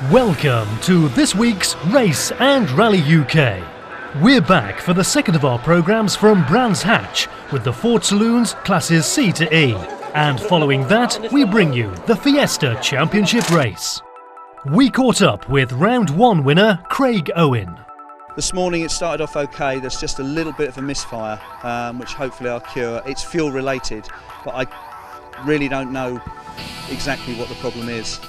Welcome to this week's Race and Rally UK. We're back for the second of our programmes from Brands Hatch with the Ford Saloons classes C to E. And following that, we bring you the Fiesta Championship race. We caught up with round one winner Craig Owen. This morning it started off okay. There's just a little bit of a misfire, which hopefully I'll cure. It's fuel related, but I really don't know exactly what the problem is.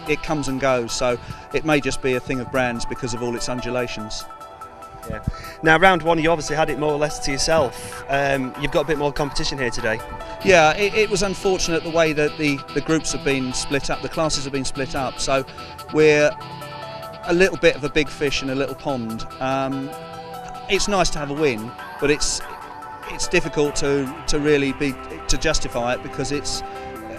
It comes and goes, so it may just be a thing of Brands because of all its undulations. Yeah. Now, round one, you obviously had it more or less to yourself. You've got a bit more competition here today. Yeah, it was unfortunate the way that the groups have been split up, the classes have been split up, so we're a little bit of a big fish in a little pond. It's nice to have a win, but it's difficult to really justify it because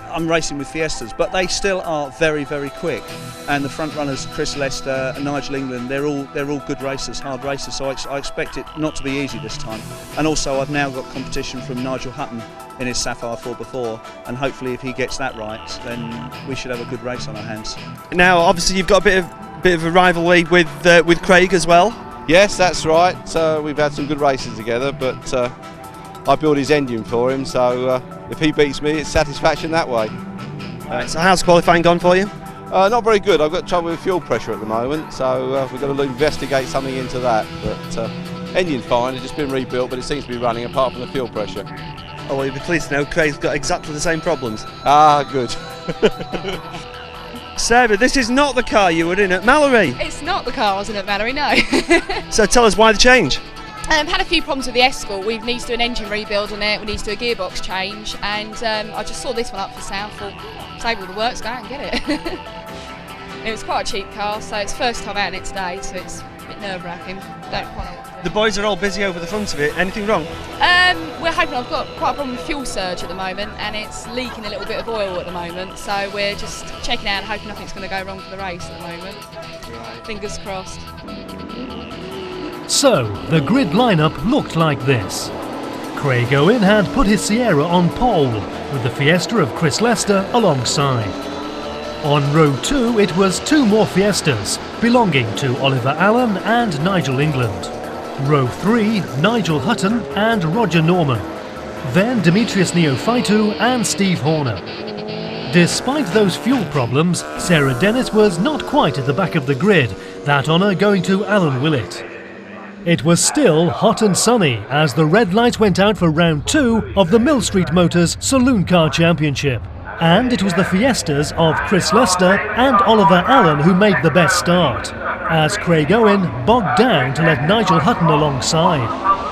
I'm racing with Fiestas, but they still are very, very quick. And the front runners, Chris Lester and Nigel England, they're all good racers, hard racers. So I expect it not to be easy this time. And also, I've now got competition from Nigel Hutton in his Sapphire 4x4, and hopefully, if he gets that right, then we should have a good race on our hands. Now, obviously, you've got a bit of a rivalry with Craig as well. Yes, that's right. We've had some good races together, but I built his engine for him, so if he beats me, it's satisfaction that way. Right, so how's qualifying gone for you? Not very good. I've got trouble with fuel pressure at the moment, so we've got to investigate something into that. But engine's fine, it's just been rebuilt, but it seems to be running apart from the fuel pressure. Oh, well, you'll be pleased to know Craig's got exactly the same problems. Ah, good. Sarah, this is not the car you were in at Mallory. It's not the car I was in at Mallory, no. So tell us why the change. Had a few problems with the Escort. We need to do an engine rebuild on it, we need to do a gearbox change, and I just saw this one up for sale, thought, save all the work, go out and get it. It was quite a cheap car, so it's first time out in it today, so it's a bit nerve-wracking. Don't quite know what to do. The boys are all busy over the front of it. Anything wrong? We're hoping. I've got quite a problem with fuel surge at the moment, and it's leaking a little bit of oil at the moment, so we're just checking out and hoping nothing's going to go wrong for the race at the moment. Right. Fingers crossed. So, the grid lineup looked like this. Craig Owen had put his Sierra on pole, with the Fiesta of Chris Lester alongside. On row 2 it was two more Fiestas, belonging to Oliver Allen and Nigel England. Row 3, Nigel Hutton and Roger Norman. Then Demetrius Neophytou and Steve Horner. Despite those fuel problems, Sarah Dennis was not quite at the back of the grid, that honour going to Alan Willett. It was still hot and sunny as the red light went out for round 2 of the Mill Street Motors Saloon Car Championship. And it was the Fiestas of Chris Lester and Oliver Allen who made the best start, as Craig Owen bogged down to let Nigel Hutton alongside.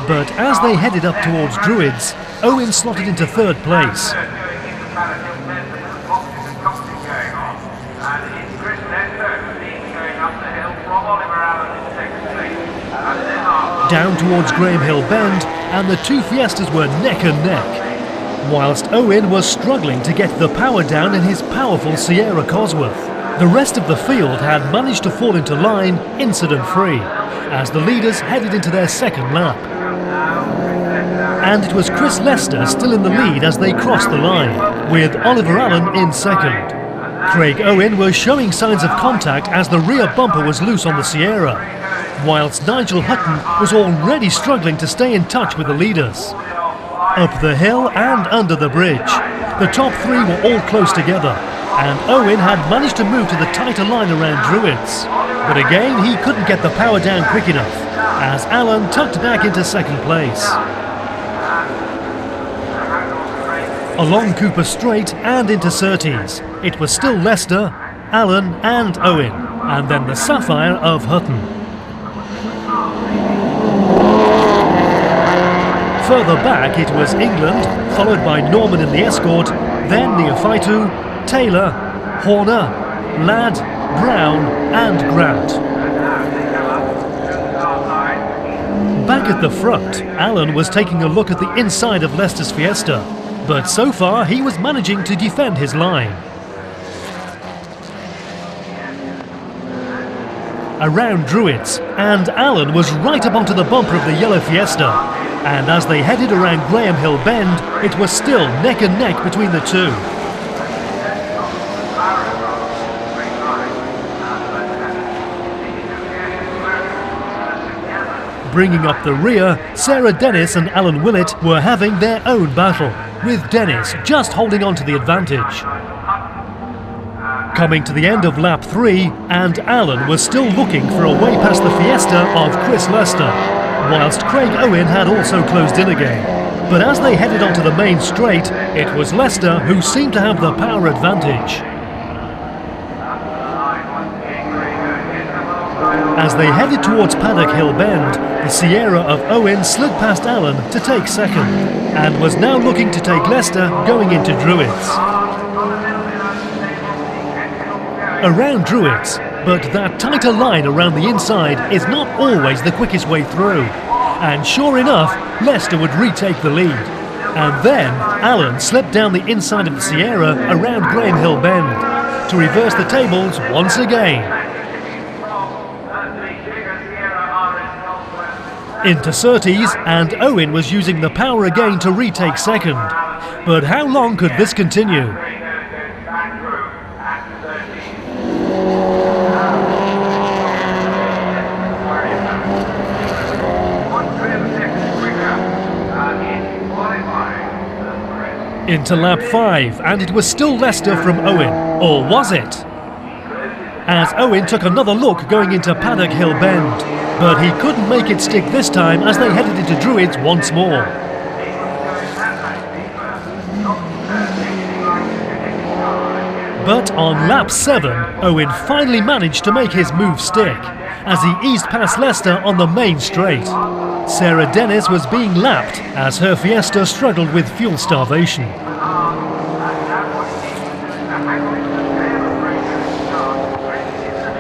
But as they headed up towards Druids, Owen slotted into third place. Down towards Graham Hill Bend, and the two Fiestas were neck and neck, whilst Owen was struggling to get the power down in his powerful Sierra Cosworth. The rest of the field had managed to fall into line incident-free, as the leaders headed into their second lap. And it was Chris Lester still in the lead as they crossed the line, with Oliver Allen in second. Craig Owen was showing signs of contact as the rear bumper was loose on the Sierra, whilst Nigel Hutton was already struggling to stay in touch with the leaders. Up the hill and under the bridge, the top three were all close together, and Owen had managed to move to the tighter line around Druids. But again, he couldn't get the power down quick enough, as Allen tucked back into second place. Along Cooper Straight and into Surtees, it was still Lester, Allen and Owen, and then the Sapphire of Hutton. Further back it was England, followed by Norman in the Escort, then Neophytou, Taylor, Horner, Ladd, Brown and Grant. Back at the front, Allen was taking a look at the inside of Leicester's Fiesta, but so far he was managing to defend his line. Around Druids, and Allen was right up onto the bumper of the yellow Fiesta, and as they headed around Graham Hill Bend, it was still neck and neck between the two. Bringing up the rear, Sarah Dennis and Alan Willett were having their own battle, with Dennis just holding on to the advantage. Coming to the end of lap 3, and Alan was still looking for a way past the Fiesta of Chris Lester, whilst Craig Owen had also closed in again. But as they headed onto the main straight, it was Lester who seemed to have the power advantage. As they headed towards Paddock Hill Bend, the Sierra of Owen slid past Allen to take second, and was now looking to take Leicester going into Druids. Around Druids, but that tighter line around the inside is not always the quickest way through, and sure enough, Leicester would retake the lead. And then Allen slipped down the inside of the Sierra around Graham Hill Bend to reverse the tables once again. Into Surtees, and Owen was using the power again to retake second. But how long could this continue? Into lap 5, and it was still Leicester from Owen, or was it? As Owen took another look going into Paddock Hill Bend, but he couldn't make it stick this time as they headed into Druids once more. But on lap 7, Owen finally managed to make his move stick, as he eased past Leicester on the main straight. Sarah Dennis was being lapped as her Fiesta struggled with fuel starvation.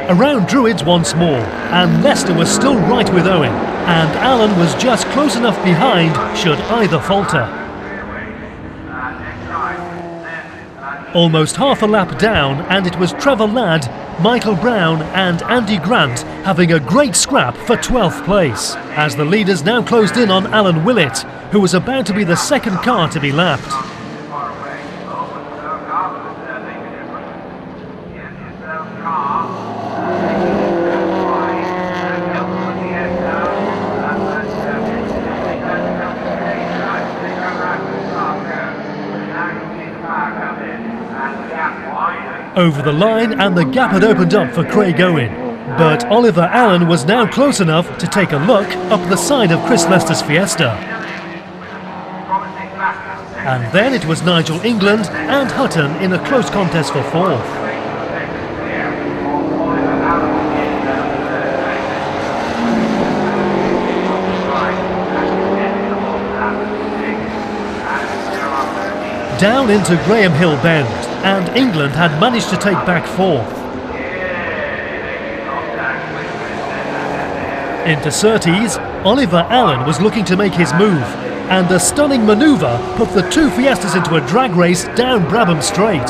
Around Druids once more, and Leicester was still right with Owen, and Allen was just close enough behind should either falter. Almost half a lap down, and it was Trevor Ladd, Michael Brown and Andy Grant having a great scrap for 12th place, as the leaders now closed in on Alan Willett, who was about to be the second car to be lapped. Over the line, and the gap had opened up for Craig Owen, but Oliver Allen was now close enough to take a look up the side of Chris Lester's Fiesta. And then it was Nigel England and Hutton in a close contest for 4th. Down into Graham Hill Bend, and England had managed to take back 4th. Into Surtees, Oliver Allen was looking to make his move, and a stunning manoeuvre put the two Fiestas into a drag race down Brabham Straight.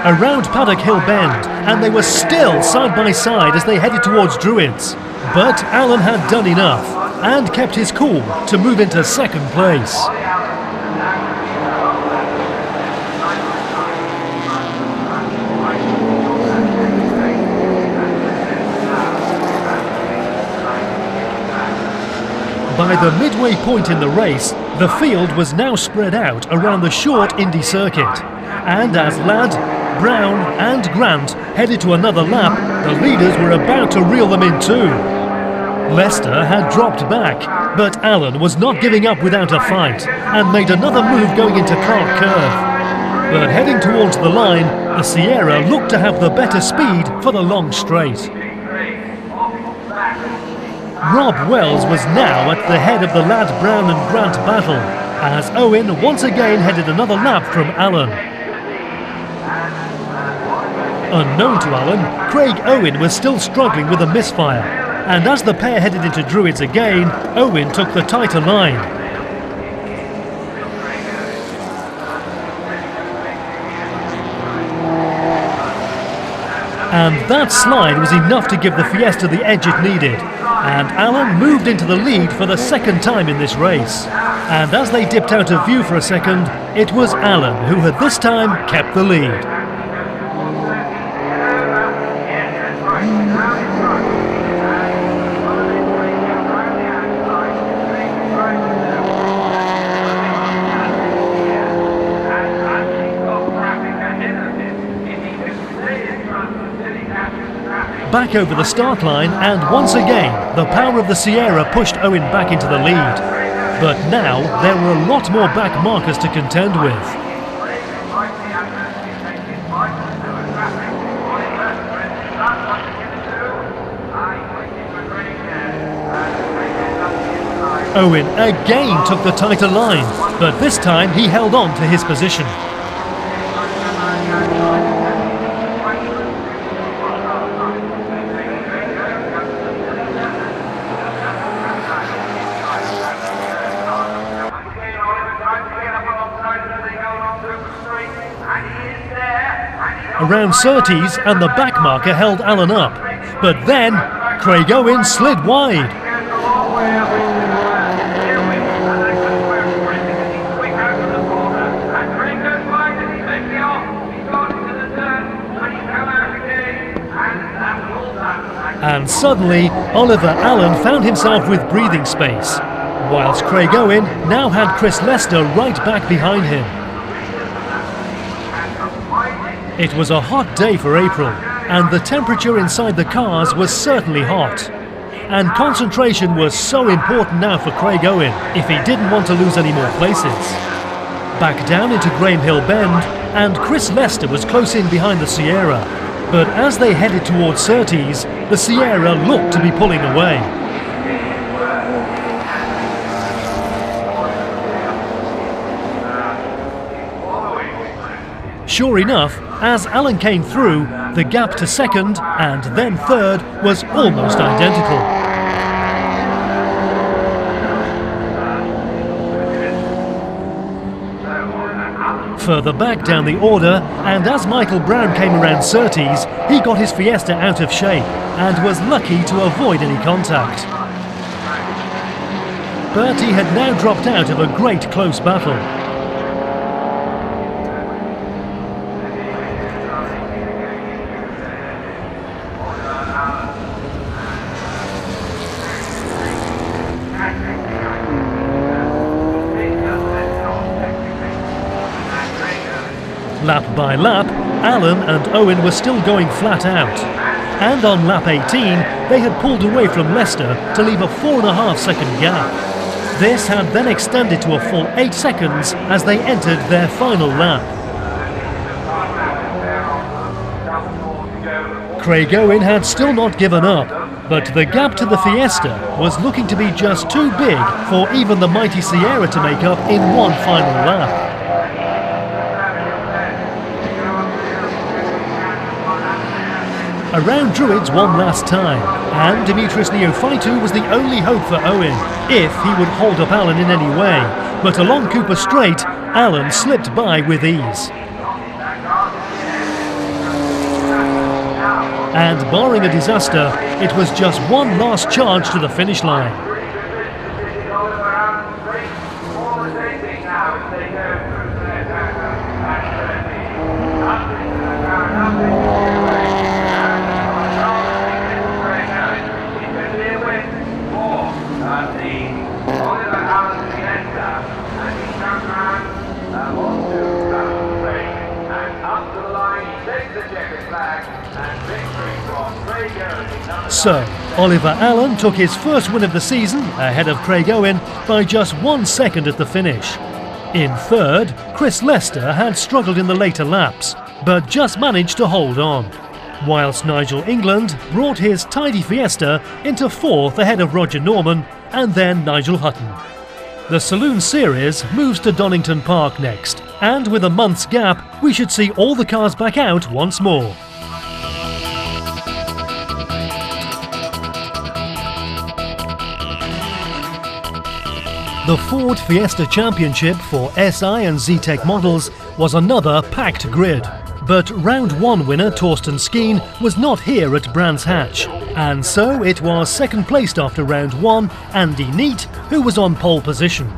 Around Paddock Hill Bend, and they were still side by side as they headed towards Druids. But Allen had done enough, and kept his cool to move into second place. By the midway point in the race, the field was now spread out around the short Indy circuit, and as Ladd, Brown and Grant headed to another lap, the leaders were about to reel them in too. Leicester had dropped back, but Allen was not giving up without a fight, and made another move going into Clark Curve. But heading towards the line, the Sierra looked to have the better speed for the long straight. Rob Wells was now at the head of the Ladd, Brown and Grant battle, as Owen once again headed another lap from Allen. Unknown to Allen, Craig Owen was still struggling with a misfire, and as the pair headed into Druids again, Owen took the tighter line. And that slide was enough to give the Fiesta the edge it needed. And Alan moved into the lead for the second time in this race. And as they dipped out of view for a second, it was Alan who had this time kept the lead. Back over the start line, and once again the power of the Sierra pushed Owen back into the lead. But now there were a lot more back markers to contend with. Owen again took the tighter line, but this time he held on to his position. Around Surtees, and the back marker held Alan up. But then, Craig Owen slid wide. And suddenly, Oliver Allen found himself with breathing space, whilst Craig Owen now had Chris Lester right back behind him. It was a hot day for April, and the temperature inside the cars was certainly hot. And concentration was so important now for Craig Owen if he didn't want to lose any more places. Back down into Graham Hill Bend, and Chris Lester was close in behind the Sierra. But as they headed towards Surtees, the Sierra looked to be pulling away. Sure enough, as Alan came through, the gap to second and then third was almost identical. Further back down the order, and as Michael Brown came around Surtees, he got his Fiesta out of shape and was lucky to avoid any contact. But he had now dropped out of a great close battle. Lap by lap, Alan and Owen were still going flat out. And on lap 18, they had pulled away from Leicester to leave a 4.5 second gap. This had then extended to a full 8 seconds as they entered their final lap. Craig Owen had still not given up, but the gap to the Fiesta was looking to be just too big for even the mighty Sierra to make up in one final lap. Around Druids one last time, and Demetrius Neophytou was the only hope for Owen, if he would hold up Alan in any way. But along Cooper Straight, Alan slipped by with ease. And barring a disaster, it was just one last charge to the finish line. So, Oliver Allen took his first win of the season ahead of Craig Owen by just 1 second at the finish. In third, Chris Lester had struggled in the later laps, but just managed to hold on, whilst Nigel England brought his tidy Fiesta into fourth ahead of Roger Norman and then Nigel Hutton. The Saloon Series moves to Donington Park next, and with a month's gap, we should see all the cars back out once more. The Ford Fiesta Championship for SI and Z-Tech models was another packed grid, But round 1 winner Torsten Skeen was not here at Brands Hatch, and so it was second placed after round 1, Andy Neat, who was on pole position.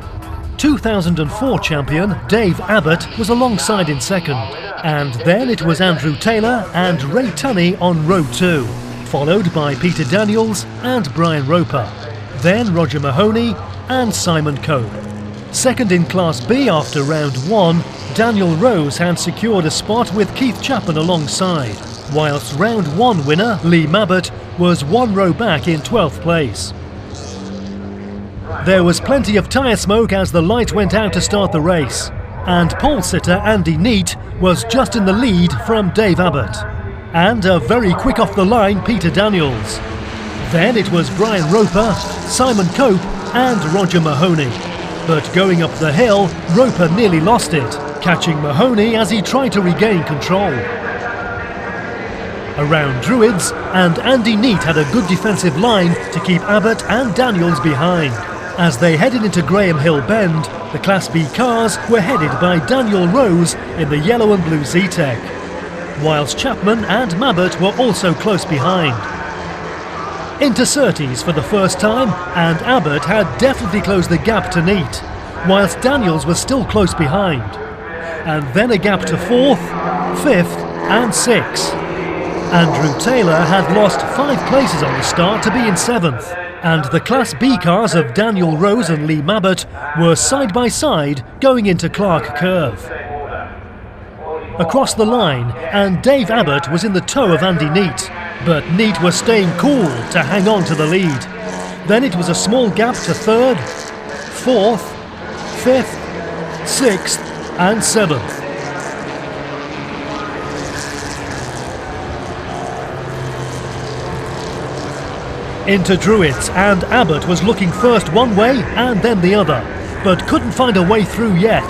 2004 champion Dave Abbott was alongside in second, and then it was Andrew Taylor and Ray Tunney on row 2, followed by Peter Daniels and Brian Roper, then Roger Mahoney and Simon Cope. Second in Class B after round 1, Daniel Rose had secured a spot with Keith Chapman alongside, whilst round 1 winner Lee Mabbutt was 1 row back in 12th place. There was plenty of tyre smoke as the light went out to start the race, and pole sitter Andy Neat was just in the lead from Dave Abbott, and a very quick off the line Peter Daniels. Then it was Brian Roper, Simon Cope and Roger Mahoney. But going up the hill, Roper nearly lost it, catching Mahoney as he tried to regain control. Around Druids, and Andy Neat had a good defensive line to keep Abbott and Daniels behind. As they headed into Graham Hill Bend, the Class B cars were headed by Daniel Rose in the yellow and blue Z-Tech, whilst Chapman and Mabbutt were also close behind. Into Surtees for the first time, and Abbott had definitely closed the gap to Neat, whilst Daniels was still close behind. And then a gap to 4th, 5th and 6th. Andrew Taylor had lost 5 places on the start to be in 7th, and the Class B cars of Daniel Rose and Lee Mabbutt were side by side going into Clark Curve. Across the line, and Dave Abbott was in the tow of Andy Neat, but Neat was staying cool to hang on to the lead. Then it was a small gap to 3rd, 4th, 5th, 6th and 7th. Into Druids, and Abbott was looking first one way and then the other, but couldn't find a way through yet.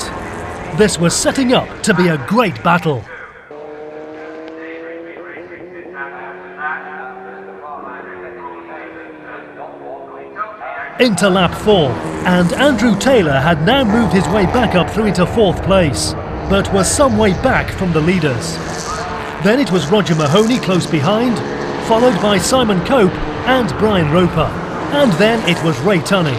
This was setting up to be a great battle. Into lap 4, and Andrew Taylor had now moved his way back up through into 4th place, but was some way back from the leaders. Then it was Roger Mahoney close behind, followed by Simon Cope and Brian Roper, and then it was Ray Tunney.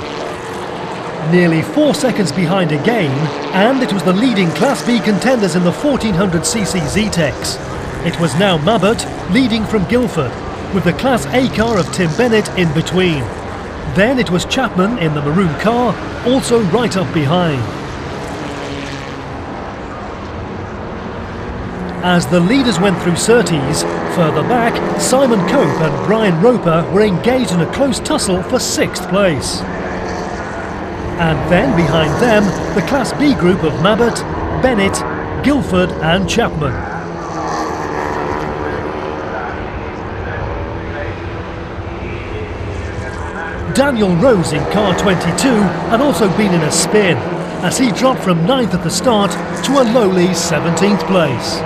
Nearly 4 seconds behind again, and it was the leading Class B contenders in the 1400cc Z-Techs. It was now Mabbutt leading from Guildford, with the Class A car of Tim Bennett in between. Then it was Chapman in the maroon car, also right up behind. As the leaders went through Surtees, further back, Simon Cope and Brian Roper were engaged in a close tussle for 6th place. And then behind them, the Class B group of Mabbutt, Bennett, Guildford and Chapman. Daniel Rose in car 22 had also been in a spin, as he dropped from 9th at the start to a lowly 17th place.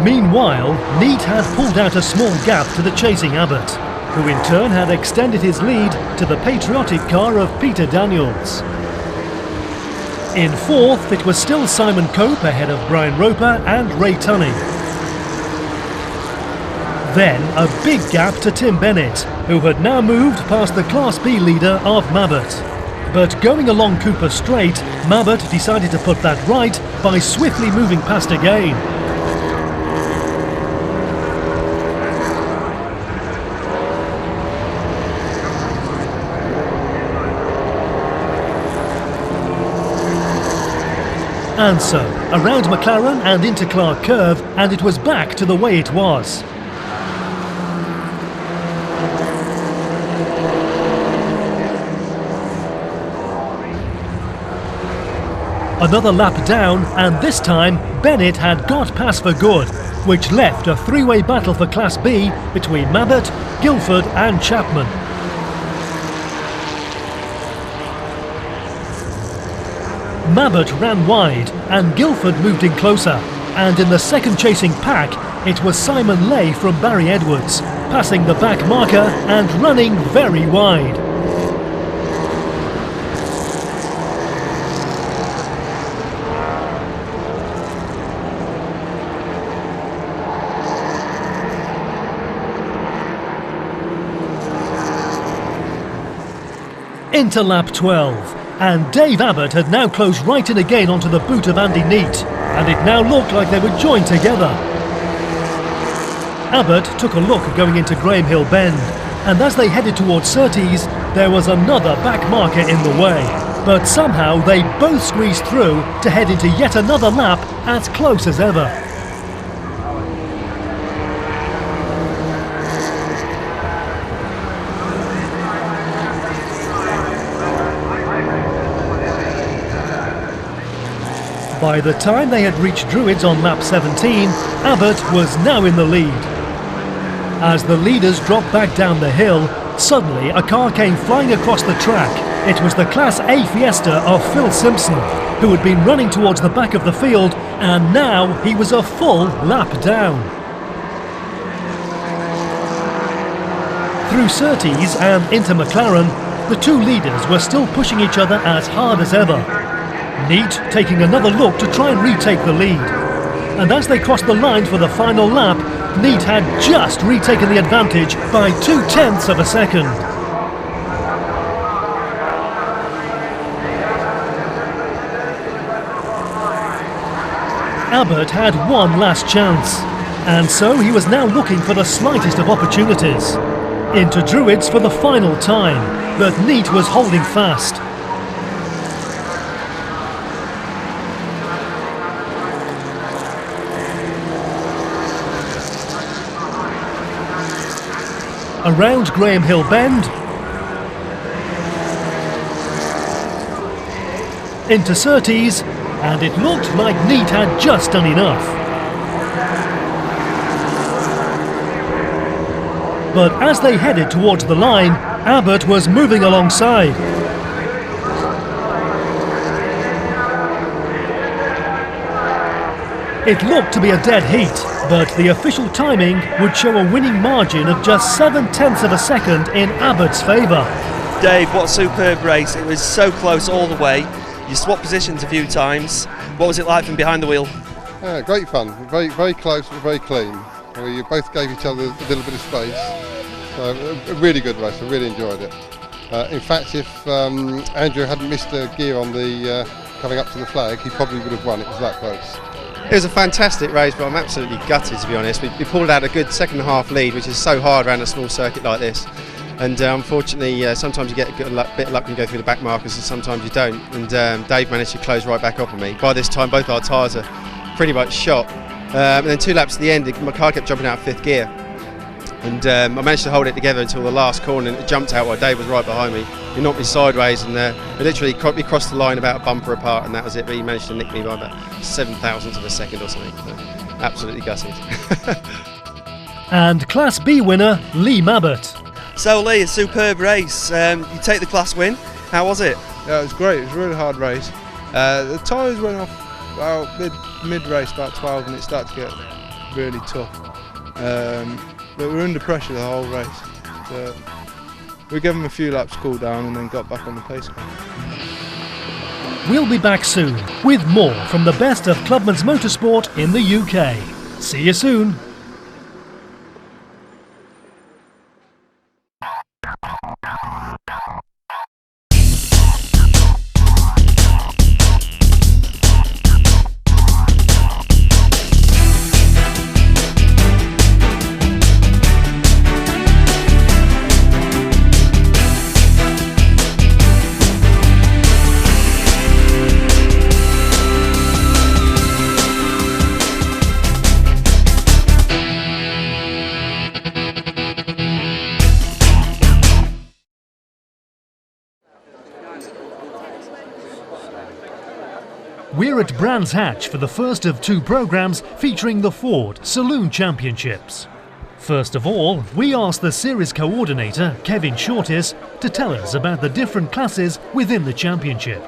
Meanwhile, Neat had pulled out a small gap to the chasing Abbott, who in turn had extended his lead to the patriotic car of Peter Daniels. In 4th, it was still Simon Cope ahead of Brian Roper and Ray Tunney. Then a big gap to Tim Bennett, who had now moved past the Class B leader of Mabbutt. But going along Cooper Straight, Mabbutt decided to put that right by swiftly moving past again. And so, around McLaren and into Clark Curve, and it was back to the way it was. Another lap down, and this time Bennett had got past for good, which left a 3-way battle for Class B between Mabbutt, Guildford and Chapman. Mabbutt ran wide and Guildford moved in closer, and in the second chasing pack it was Simon Lay from Barry Edwards, passing the back marker and running very wide. into lap 12, and Dave Abbott had now closed right in again onto the boot of Andy Neat, and it now looked like they would join together. Abbott took a look going into Graham Hill Bend, and as they headed towards Surtees, there was another back marker in the way. But somehow they both squeezed through to head into yet another lap as close as ever. By the time they had reached Druids on lap 17, Abbott was now in the lead. As the leaders dropped back down the hill, suddenly a car came flying across the track. It was the Class A Fiesta of Phil Simpson, who had been running towards the back of the field, and now he was a full lap down. Through Surtees and into McLaren, the two leaders were still pushing each other as hard as ever. Neat taking another look to try and retake the lead. And as they crossed the line for the final lap, Neat had just retaken the advantage by 0.2 of a second. Abbott had one last chance, and so he was now looking for the slightest of opportunities. Into Druids for the final time, but Neat was holding fast. Around Graham Hill Bend, into Surtees, and it looked like Neat had just done enough. But as they headed towards the line, Abbott was moving alongside. It looked to be a dead heat, but the official timing would show a winning margin of just 0.7 of a second in Abbott's favour. Dave, what a superb race. It was so close all the way. You swapped positions a few times. What was it like from behind the wheel? Great fun, very close but very clean. We both gave each other a little bit of space. So a really good race, I really enjoyed it. In fact, if Andrew hadn't missed a gear on the coming up to the flag, he probably would have won. It was that close. It was a fantastic race, but I'm absolutely gutted, to be honest. We pulled out a good second half lead, which is so hard around a small circuit like this. And unfortunately, sometimes you get a bit of luck when you go through the back markers, and sometimes you don't. And Dave managed to close right back up on me. By this time, both our tyres are pretty much shot. And then 2 laps at the end, my car kept jumping out of 5th gear. And I managed to hold it together until the last corner, and it jumped out while Dave was right behind me. He knocked me sideways, and it literally we crossed the line about a bumper apart, and that was it. But he managed to nick me by about 0.007 of a second or something. So, absolutely gutted. And Class B winner, Lee Mabbott. So Lee, a superb race. You take the class win. How was it? Yeah, it was great. It was a really hard race. The tyres went off about mid-race, about 12, and it started to get really tough. But we were under pressure the whole race. So we gave them a few laps to cool down and then got back on the pace car. We'll be back soon with more from the best of Clubman's Motorsport in the UK. See you soon. We're at Brands Hatch for the first of 2 programmes featuring the Ford Saloon Championships. First of all, we asked the series coordinator, Kevin Shortis, to tell us about the different classes within the championship.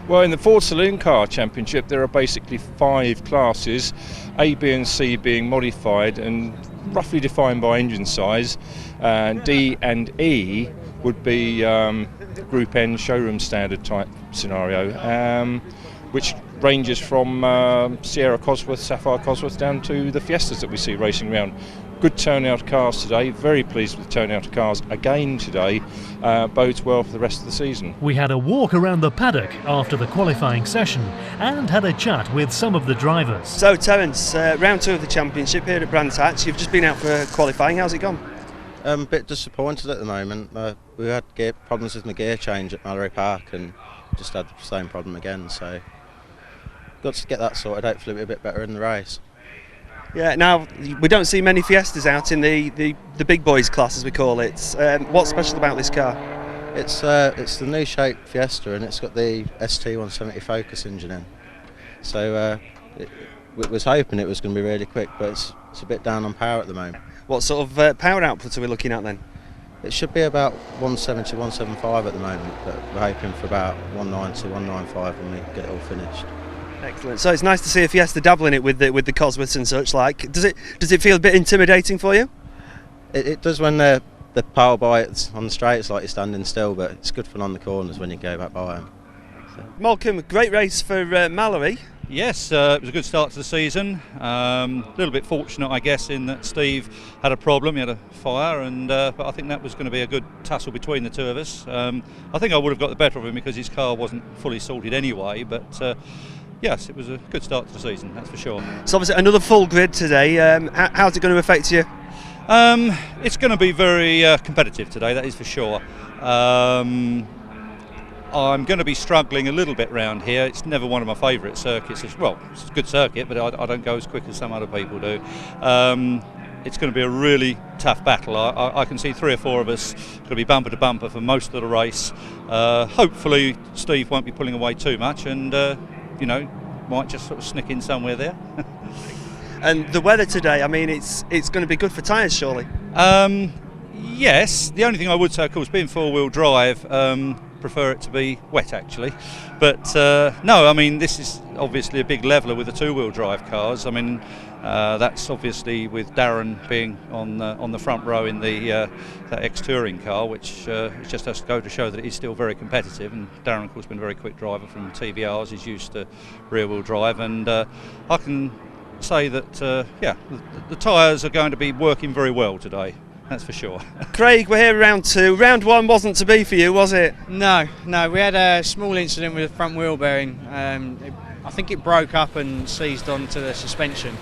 Well, in the Ford Saloon Car Championship there are basically 5 classes, A, B and C being modified and roughly defined by engine size, and D and E would be Group N showroom standard type scenario, which ranges from Sierra Cosworth, Sapphire Cosworth down to the Fiestas that we see racing around. Good turnout of cars today, very pleased with the turnout of cars again today, bodes well for the rest of the season. We had a walk around the paddock after the qualifying session and had a chat with some of the drivers. So Terence, round 2 of the championship here at Brands Hatch, you've just been out for qualifying, how's it gone? A bit disappointed at the moment. We had problems with my gear change at Mallory Park and just had the same problem again, so got to get that sorted. Hopefully it'll be a bit better in the race. Yeah, now we don't see many Fiestas out in the big boys class, as we call it. What's special about this car? It's the new shape Fiesta, and it's got the ST170 Focus engine in. So we was hoping it was going to be really quick, but it's a bit down on power at the moment. What sort of power output are we looking at then? It should be about 170, 175 at the moment, but we're hoping for about 190, 195 when we get it all finished. Excellent. So it's nice to see a Fiesta dabbling it with the Cosworths and such like. Does it feel a bit intimidating for you? It does when the power by it's on the straight. It's like you're standing still, but it's good fun on the corners when you go back by them. So. Malcolm, great race for Mallory. Yes, it was a good start to the season. A little bit fortunate, I guess, in that Steve had a problem. He had a fire, but I think that was going to be a good tussle between the two of us. I think I would have got the better of him because his car wasn't fully sorted anyway, but yes, it was a good start to the season, that's for sure. So obviously another full grid today. How's it going to affect you? It's going to be very competitive today, that is for sure. I'm going to be struggling a little bit round here. It's never one of my favourite circuits. Well, it's a good circuit, but I don't go as quick as some other people do. It's going to be a really tough battle. I can see 3 or 4 of us going to be bumper to bumper for most of the race. Hopefully Steve won't be pulling away too much and might just sort of sneak in somewhere there. And the weather today, I mean, it's going to be good for tyres, surely? Yes. The only thing I would say, of course, being 4-wheel drive, prefer it to be wet actually, but no, I mean this is obviously a big leveler with the 2-wheel drive cars. I mean that's obviously with Darren being on the front row in the that ex-touring car, which just has to go to show that it is still very competitive. And Darren, of course, been a very quick driver from TVRs. He's used to rear-wheel drive, and I can say that the tyres are going to be working very well today. That's for sure. Craig, we're here round 2. Round 1 wasn't to be for you, was it? No, we had a small incident with the front wheel bearing. I think it broke up and seized onto the suspension.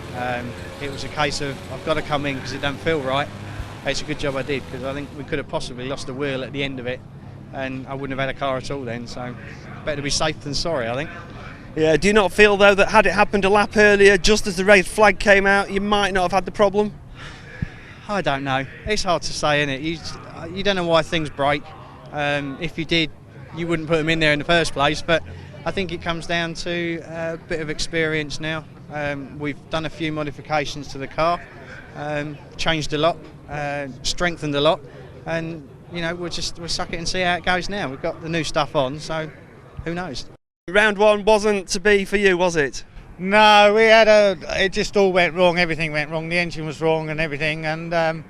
It was a case of I've got to come in because it don't feel right. It's a good job I did, because I think we could have possibly lost a wheel at the end of it and I wouldn't have had a car at all then, so better to be safe than sorry, I think. Yeah, do you not feel though that had it happened a lap earlier, just as the red flag came out, you might not have had the problem? I don't know. It's hard to say, isn't it? You don't know why things break. If you did, you wouldn't put them in there in the first place. But I think it comes down to a bit of experience now. We've done a few modifications to the car, changed a lot, strengthened a lot, and we'll suck it and see how it goes now. We've got the new stuff on, so who knows? Round 1 wasn't to be for you, was it? No, it just all went wrong. Everything went wrong. The engine was wrong and everything, and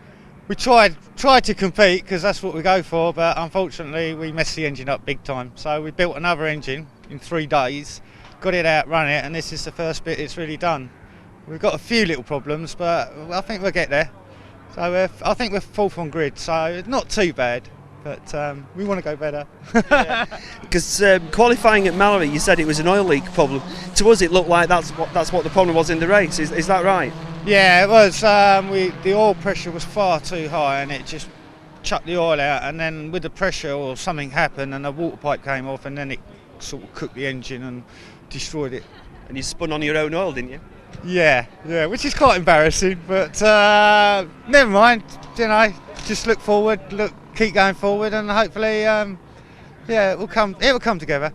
we tried to compete because that's what we go for. But unfortunately, we messed the engine up big time. So we built another engine in 3 days, got it out, run it, and this is the first bit it's really done. We've got a few little problems, but I think we'll get there. So I think we're 4th on grid, so not too bad. But we want to go better. Because qualifying at Mallory, you said it was an oil leak problem. To us, it looked like that's what the problem was in the race. Is that right? Yeah, it was. The oil pressure was far too high, and it just chucked the oil out. And then with the pressure, or something happened, and the water pipe came off, and then it sort of cooked the engine and destroyed it. And you spun on your own oil, didn't you? Yeah, which is quite embarrassing. But never mind. Just look forward. Keep going forward, and hopefully, it will come together.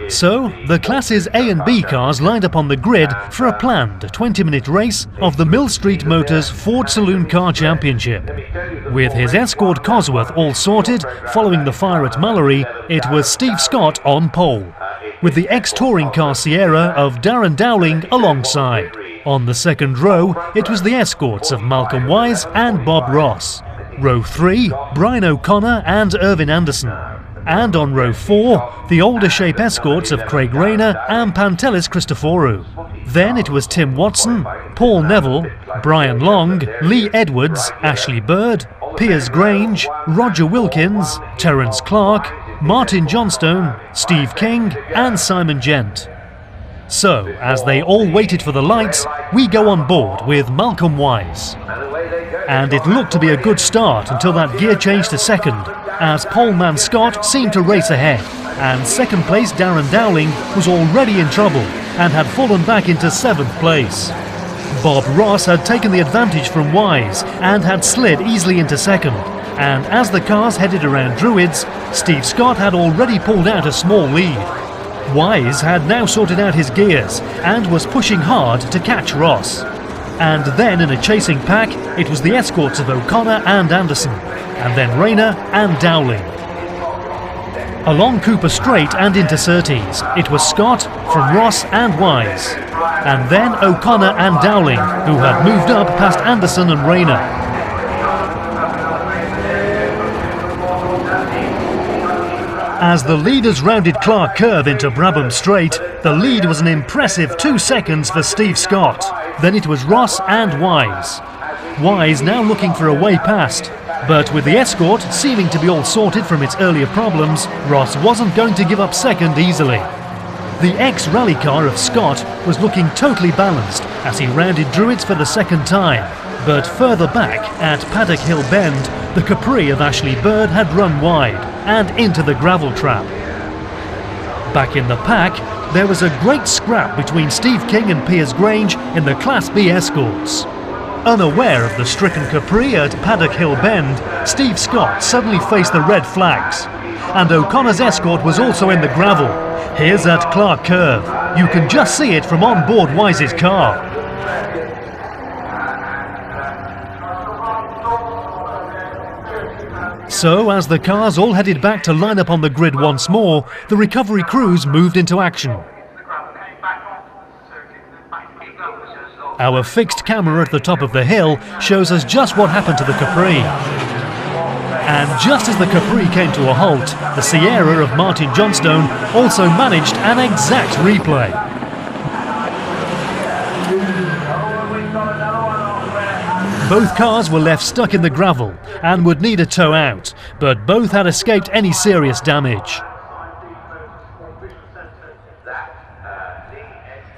So, the classes A and B cars lined up on the grid for a planned 20-minute race of the Mill Street Motors Ford Saloon Car Championship. With his Escort Cosworth all sorted, following the fire at Mallory, it was Steve Scott on pole, with the ex-touring car Sierra of Darren Dowling alongside. On the second row, it was the Escorts of Malcolm Wise and Bob Ross. Row 3, Brian O'Connor and Irvin Anderson. And on row 4, the older shape Escorts of Craig Rayner and Pantelis Christoforou. Then it was Tim Watson, Paul Neville, Brian Long, Lee Edwards, Ashley Bird, Piers Grange, Roger Wilkins, Terence Clark, Martin Johnstone, Steve King and Simon Gent. So, as they all waited for the lights, we go on board with Malcolm Wise. And it looked to be a good start until that gear change to second, as poleman Scott seemed to race ahead, and second place Darren Dowling was already in trouble and had fallen back into 7th place. Bob Ross had taken the advantage from Wise and had slid easily into second, and as the cars headed around Druids, Steve Scott had already pulled out a small lead. Wise had now sorted out his gears and was pushing hard to catch Ross. And then in a chasing pack, it was the escorts of O'Connor and Anderson, and then Rayner and Dowling. Along Cooper Straight and into Surtees, it was Scott from Ross and Wise, and then O'Connor and Dowling, who had moved up past Anderson and Rayner. As the leaders rounded Clark Curve into Brabham Straight, the lead was an impressive 2 seconds for Steve Scott. Then it was Ross and Wise. Wise now looking for a way past, but with the escort seeming to be all sorted from its earlier problems, Ross wasn't going to give up second easily. The ex-rally car of Scott was looking totally balanced as he rounded Druids for the second time, but further back at Paddock Hill Bend, the Capri of Ashley Bird had run wide and into the gravel trap. Back in the pack, there was a great scrap between Steve King and Piers Grange in the Class B escorts. Unaware of the stricken Capri at Paddock Hill Bend, Steve Scott suddenly faced the red flags. And O'Connor's escort was also in the gravel. Here's at Clark Curve. You can just see it from on board Wise's car. So, as the cars all headed back to line up on the grid once more, the recovery crews moved into action. Our fixed camera at the top of the hill shows us just what happened to the Capri. And just as the Capri came to a halt, the Sierra of Martin Johnstone also managed an exact replay. Both cars were left stuck in the gravel and would need a tow out, but both had escaped any serious damage.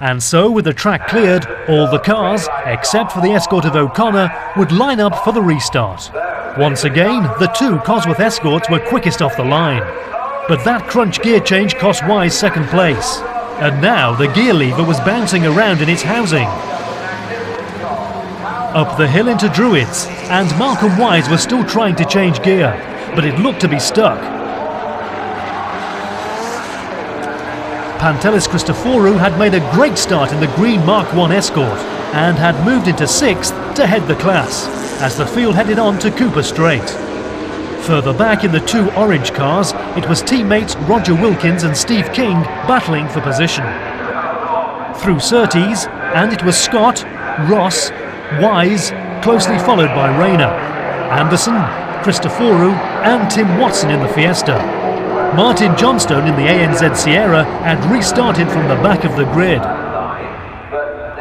And so, with the track cleared, all the cars, except for the escort of O'Connor, would line up for the restart. Once again, the 2 Cosworth escorts were quickest off the line. But that crunch gear change cost Wise second place. And now the gear lever was bouncing around in its housing. Up the hill into Druids, and Malcolm Wise was still trying to change gear, but it looked to be stuck. Pantelis Christoforou had made a great start in the green Mark I escort and had moved into 6th to head the class as the field headed on to Cooper Straight. Further back in the 2 orange cars, it was teammates Roger Wilkins and Steve King battling for position. Through Surtees, and it was Scott, Ross, Wise, closely followed by Rayner, Anderson, Christoforou and Tim Watson in the Fiesta. Martin Johnstone in the ANZ Sierra had restarted from the back of the grid.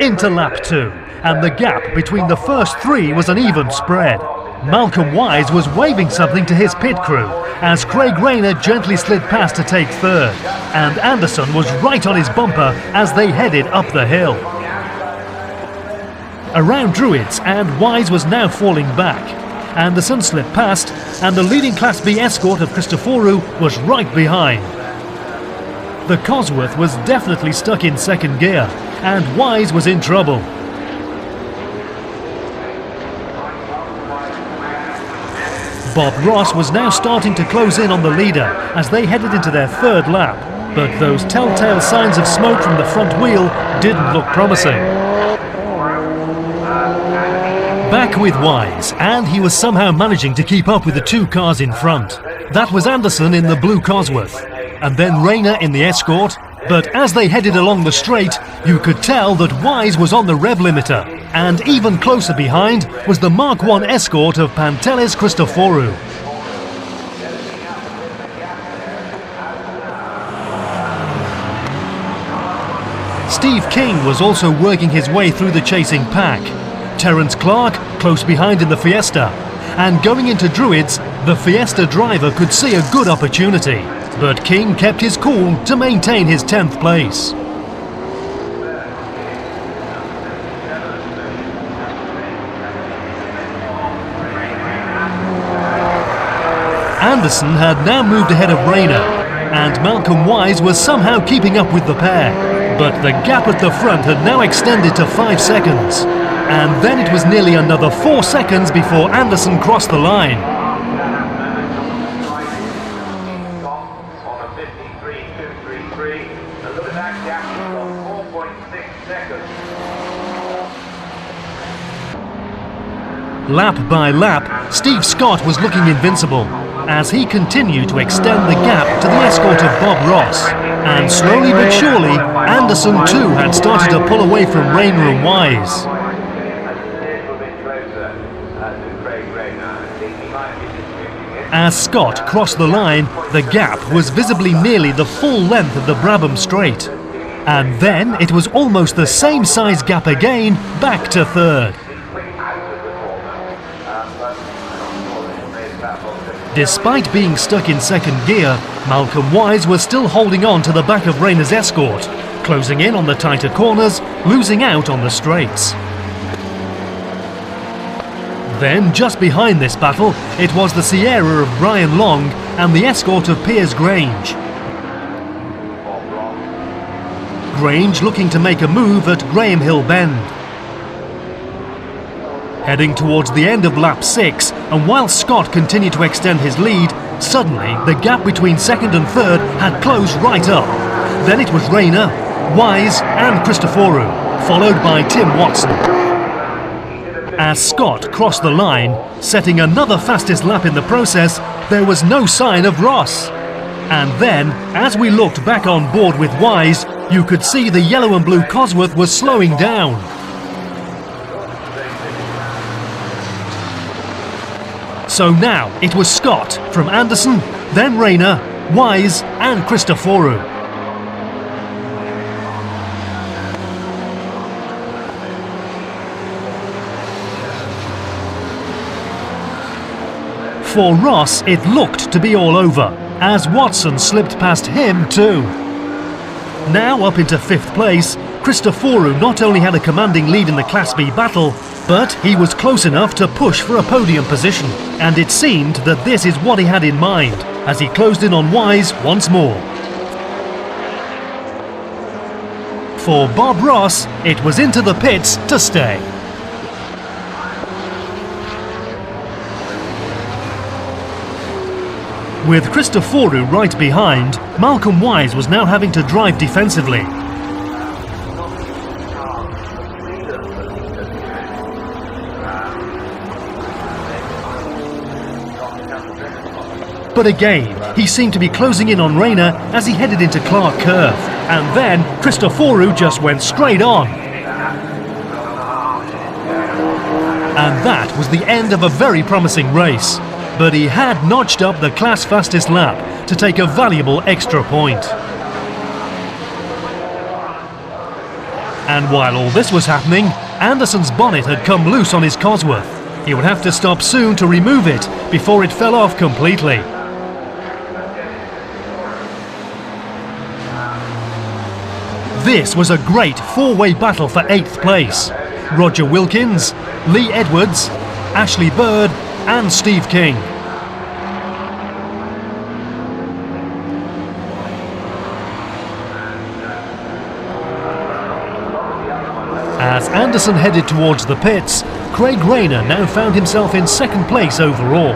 Into lap 2, and the gap between the first 3 was an even spread. Malcolm Wise was waving something to his pit crew as Craig Rayner gently slid past to take 3rd, and Anderson was right on his bumper as they headed up the hill. Around Druids, and Wise was now falling back. Anderson slipped past, and the leading Class B escort of Christoforou was right behind. The Cosworth was definitely stuck in second gear, and Wise was in trouble. Bob Ross was now starting to close in on the leader as they headed into their 3rd lap, but those telltale signs of smoke from the front wheel didn't look promising. Back with Wise, and he was somehow managing to keep up with the 2 cars in front. That was Anderson in the blue Cosworth, and then Rayner in the escort, but as they headed along the straight, you could tell that Wise was on the rev limiter, and even closer behind was the Mark I escort of Pantelis Christoforou. Steve King was also working his way through the chasing pack. Terence Clark close behind in the Fiesta. And going into Druids, the Fiesta driver could see a good opportunity. But King kept his cool to maintain his 10th place. Anderson had now moved ahead of Rayner, and Malcolm Wise was somehow keeping up with the pair. But the gap at the front had now extended to 5 seconds. And then it was nearly another 4 seconds before Anderson crossed the line. Lap by lap, Steve Scott was looking invincible as he continued to extend the gap to the escort of Bob Ross. And slowly but surely, Anderson too had started to pull away from Rayner and Wise. As Scott crossed the line, the gap was visibly nearly the full length of the Brabham Straight. And then it was almost the same size gap again, back to third. Despite being stuck in second gear, Malcolm Wise was still holding on to the back of Rayner's escort, closing in on the tighter corners, losing out on the straights. Then, just behind this battle, it was the Sierra of Brian Long and the escort of Piers Grange. Grange looking to make a move at Graham Hill Bend. Heading towards the end of lap 6, and while Scott continued to extend his lead, suddenly the gap between second and third had closed right up. Then it was Rayner, Wise and Christoforou, followed by Tim Watson. As Scott crossed the line, setting another fastest lap in the process, there was no sign of Ross. And then, as we looked back on board with Wise, you could see the yellow and blue Cosworth was slowing down. So now it was Scott from Anderson, then Rayner, Wise and Christoforou. For Ross, it looked to be all over, as Watson slipped past him too. Now up into 5th place, Christoforou not only had a commanding lead in the Class B battle, but he was close enough to push for a podium position, and it seemed that this is what he had in mind, as he closed in on Wise once more. For Bob Ross, it was into the pits to stay. With Christoforou right behind, Malcolm Wise was now having to drive defensively. But again, he seemed to be closing in on Rayner as he headed into Clark Curve. And then Christoforou just went straight on. And that was the end of a very promising race. But he had notched up the class fastest lap to take a valuable extra point. And while all this was happening, Anderson's bonnet had come loose on his Cosworth. He would have to stop soon to remove it before it fell off completely. This was a great 4-way battle for 8th place. Roger Wilkins, Lee Edwards, Ashley Bird and Steve King. As Anderson headed towards the pits, Craig Rayner now found himself in 2nd place overall,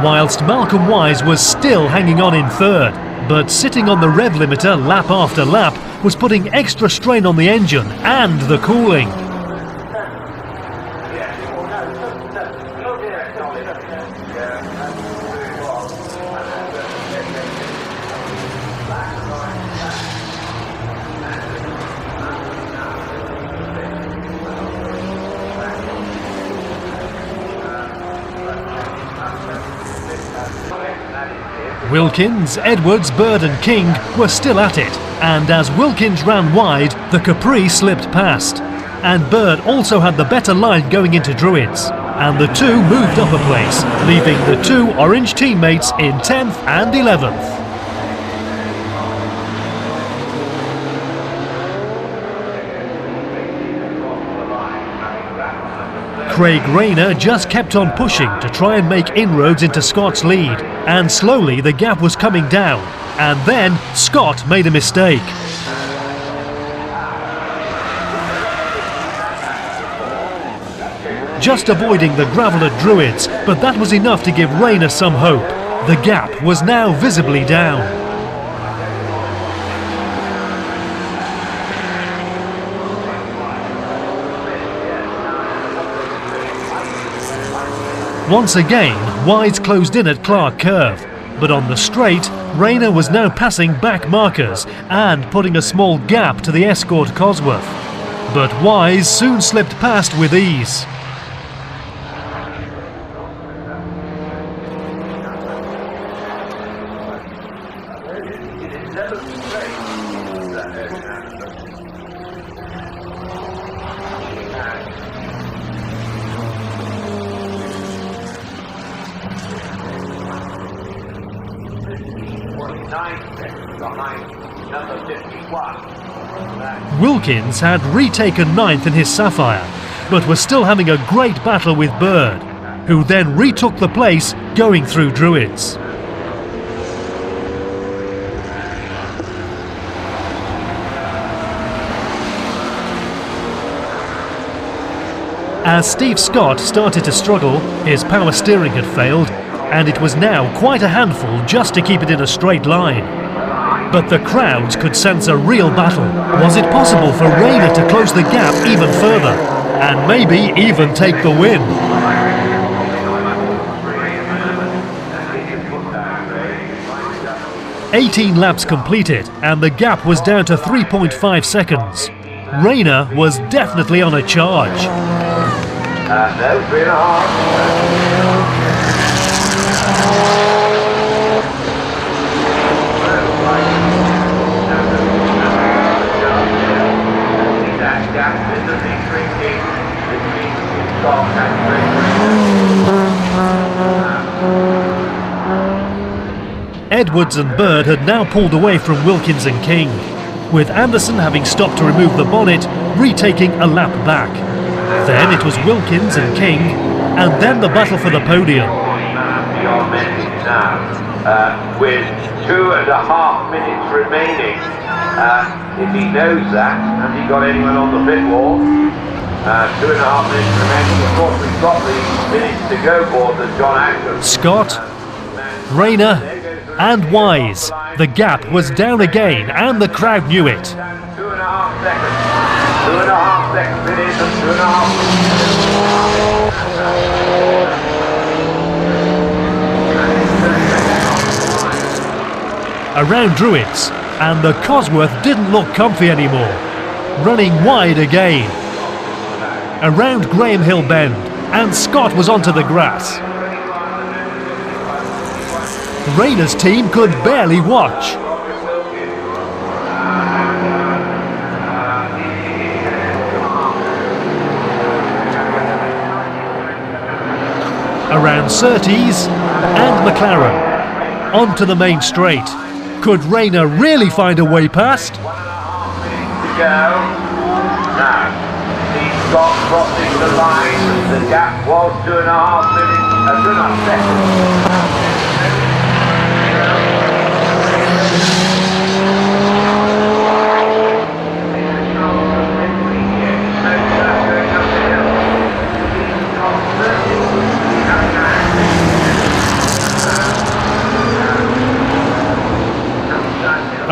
whilst Malcolm Wise was still hanging on in 3rd, but sitting on the rev limiter lap after lap was putting extra strain on the engine and the cooling. Wilkins, Edwards, Bird and King were still at it, and as Wilkins ran wide, the Capri slipped past. And Bird also had the better line going into Druids, and the two moved up a place, leaving the two orange teammates in 10th and 11th. Craig Rayner just kept on pushing to try and make inroads into Scott's lead, and slowly the gap was coming down, and then Scott made a mistake. Just avoiding the gravel at Druids, but that was enough to give Rayner some hope. The gap was now visibly down. Once again, Wise closed in at Clark Curve, but on the straight, Rayner was now passing back markers and putting a small gap to the escort Cosworth. But Wise soon slipped past with ease. Wilkins had retaken ninth in his Sapphire, but was still having a great battle with Bird, who then retook the place going through Druids. As Steve Scott started to struggle, his power steering had failed, and it was now quite a handful just to keep it in a straight line. But the crowds could sense a real battle. Was it possible for Rayner to close the gap even further, and maybe even take the win? "18 laps completed, and the gap was down to 3.5 seconds. Rayner was definitely on a charge. Edwards and Bird had now pulled away from Wilkins and King, with Anderson having stopped to remove the bonnet, retaking a lap back. Then it was Wilkins and King, and then the battle for the podium. With 2.5 minutes remaining, if he knows that, has he got anyone on the pit wall? 2.5 minutes remaining. Of course, we've got the minutes to go for the John Action. Scott, Rayner, and Wise. The gap was down again, and the crowd knew it. 2.5 seconds. 2.5 seconds it is, and 2.5. Around Druids, and the Cosworth didn't look comfy anymore, running wide again. Around Graham Hill Bend, and Scott was onto the grass. Rayner's team could barely watch. Around Surtees and McLaren, onto the main straight. Could Rayner really find a way past? 1.5 minutes to go. Now, he's got crossing the line. The gap was 2.5 minutes, 2.5 seconds.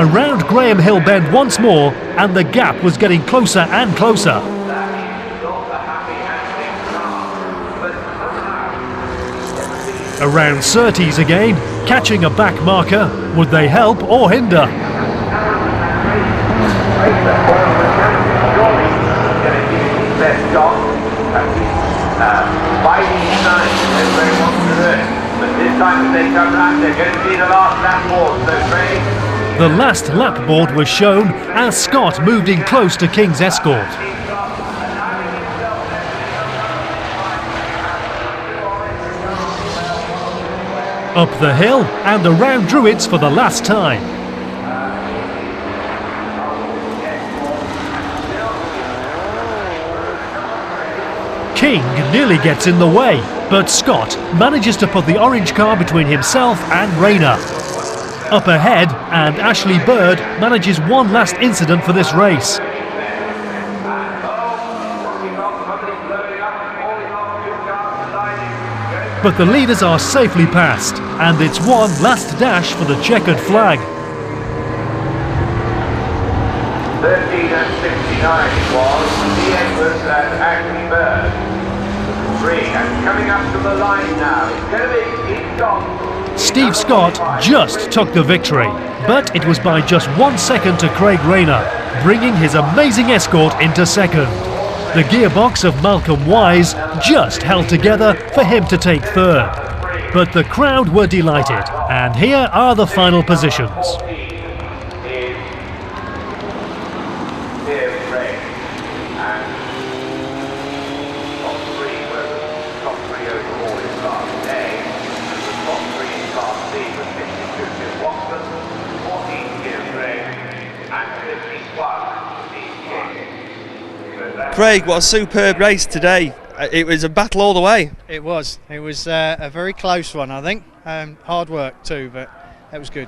Around Graham Hill Bend once more, and the gap was getting closer and closer. Around Surtees again, catching a back marker. Would they help or hinder? But this time if they come round, they're going to be the last lap more. So Craig, The last lap board was shown as Scott moved in close to King's escort. Up the hill and around Druids for the last time. King nearly gets in the way, but Scott manages to put the orange car between himself and Rayner. Up ahead, and Ashley Bird manages one last incident for this race. But the leaders are safely passed, and it's one last dash for the checkered flag. 13 and 69 it was, the Edwards and Ashley Bird. 3, and coming up to the line now, it's going to be Steve Scott. Steve Scott just took the victory, but it was by just 1 second to Craig Rayner, bringing his amazing escort into second. The gearbox of Malcolm Wise just held together for him to take third. But the crowd were delighted, and here are the final positions. Craig, what a superb race today. It was a battle all the way. It was. It was a very close one, I think. Hard work too, but that was good.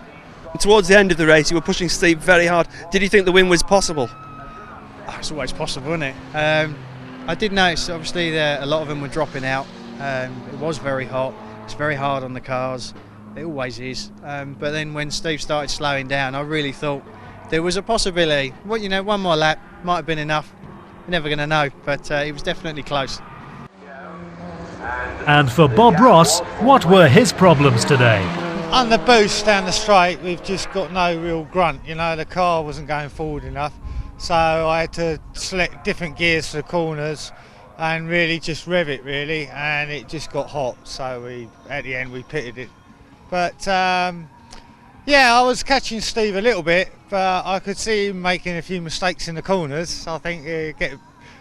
And towards the end of the race, you were pushing Steve very hard. Did you think the win was possible? Oh, it's always possible, isn't it? I did notice, obviously, a lot of them were dropping out. It was very hot. It's very hard on the cars. It always is. But then when Steve started slowing down, I really thought there was a possibility. Well, you know, one more lap might have been enough. You're never going to know, but it was definitely close. And for Bob Ross, what were his problems today? On the boost down the straight, we've just got no real grunt. You know, the car wasn't going forward enough, so I had to select different gears for the corners and really just rev it really, and it just got hot. So at the end we pitted it. But yeah, I was catching Steve a little bit, but I could see him making a few mistakes in the corners. I think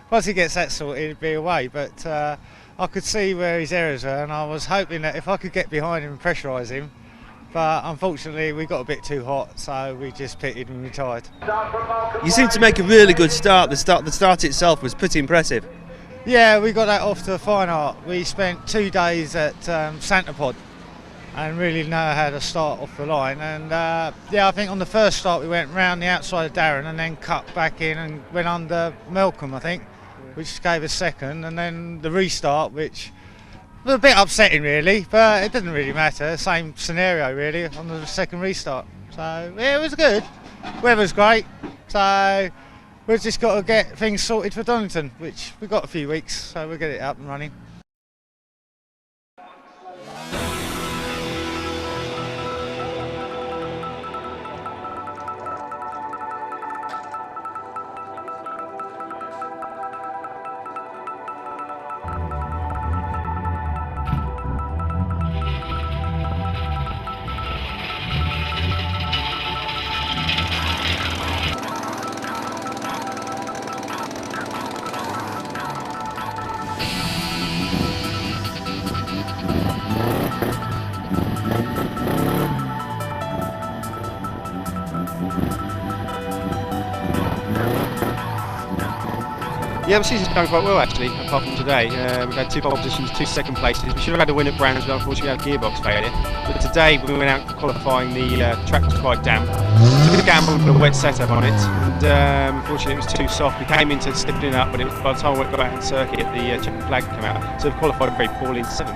once he gets that sorted, it'd be away. But I could see where his errors were, and I was hoping that if I could get behind him and pressurise him. But unfortunately, we got a bit too hot, so we just pitted and retired. You seemed to make a really good start. The start itself was pretty impressive. Yeah, we got that off to a fine art. We spent 2 days at Santa Pod and really know how to start off the line. And yeah, I think on the first start we went round the outside of Darren and then cut back in and went under Malcolm, I think, which gave us second. And then the restart, which was a bit upsetting really, but it didn't really matter. Same scenario really on the second restart. So yeah, it was good. Weather's great. So we've just got to get things sorted for Donington, which we've got a few weeks, so we'll get it up and running. Yeah, the season's going quite well actually, apart from today. We've had 2 pole positions, 2 second places. We should have had a win at Brandon, but unfortunately we had a gearbox failure. But today, when we went out qualifying, the track was quite damp. We took a gamble and put a wet setup on it, and unfortunately it was too soft. We came into stiffening up, but by the time we got out in circuit, the checkered flag came out. So we qualified very poorly in 7th.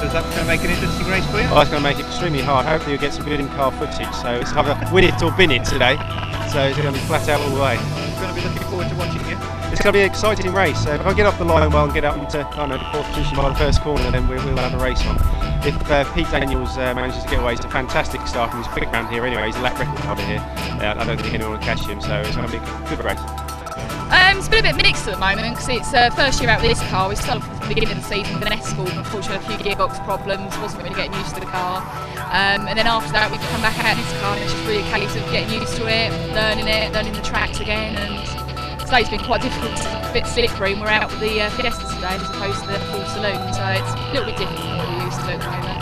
Is that going to make an interesting race for you? Oh, it's going to make it extremely hard. Hopefully we'll get some good in-car footage. So it's either win it or bin it today. So it's going to be flat out all the way. You're going to be looking forward to watching it. It's going to be an exciting race. So if I get off the line well and get up into the 4th position by the first corner, then we'll have a race on. If Pete Daniels manages to get away, it's a fantastic start and he's quick round here anyway. He's a lap record holder here. I don't think anyone will catch him, so it's going to be a good race. It's been a bit mixed at the moment because it's first year out with this car. We started from the beginning of the season with an Escort. Unfortunately, a few gearbox problems. Wasn't really getting used to the car. And then after that, we've come back out in this car, and it's just really a case of getting used to it, learning the tracks again. And today's been quite difficult because it's a bit slippery, and we're out with the Fiesta today as opposed to the full Saloon, so it's a little bit different from what we're used to at the moment.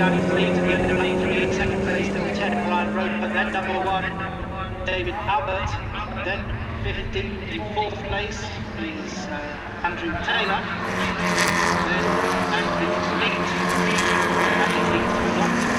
Daniels leads at the end of lane 3. In second place, still 10, Brian Roper. Then number 1, David Albert. Then 15 in fourth place is Andrew Taylor. Then Anthony Leet. Anthony Leet was on.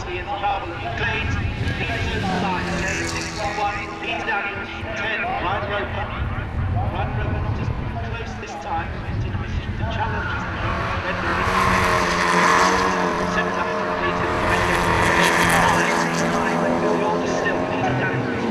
nicely into trouble and cleans. He's over the line, okay, 6-1, he's down in 10, Ryan Roper. Ryan Roper not as close this time, went in a position to challenge Red Bull. 700 metres, the oldest still, Peter Daniels.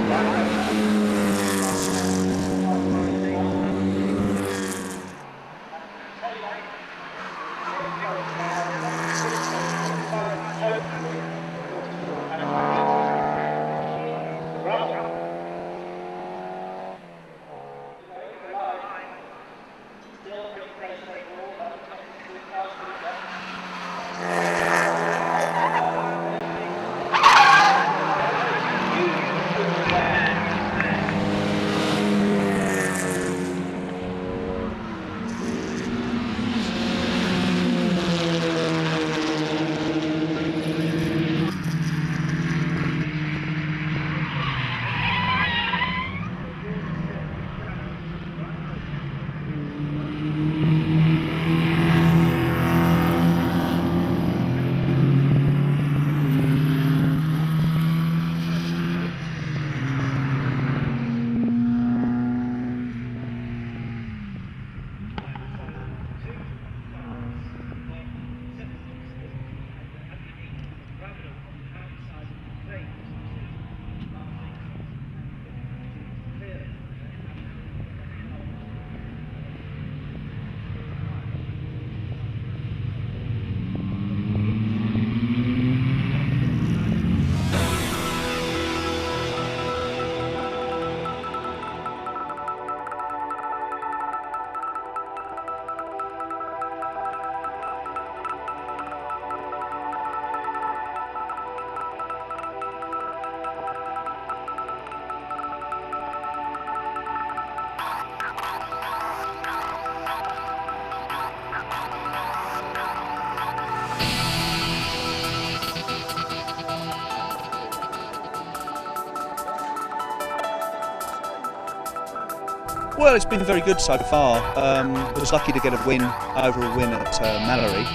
Well, it's been very good so far. I was lucky to get a win over a win at Mallory.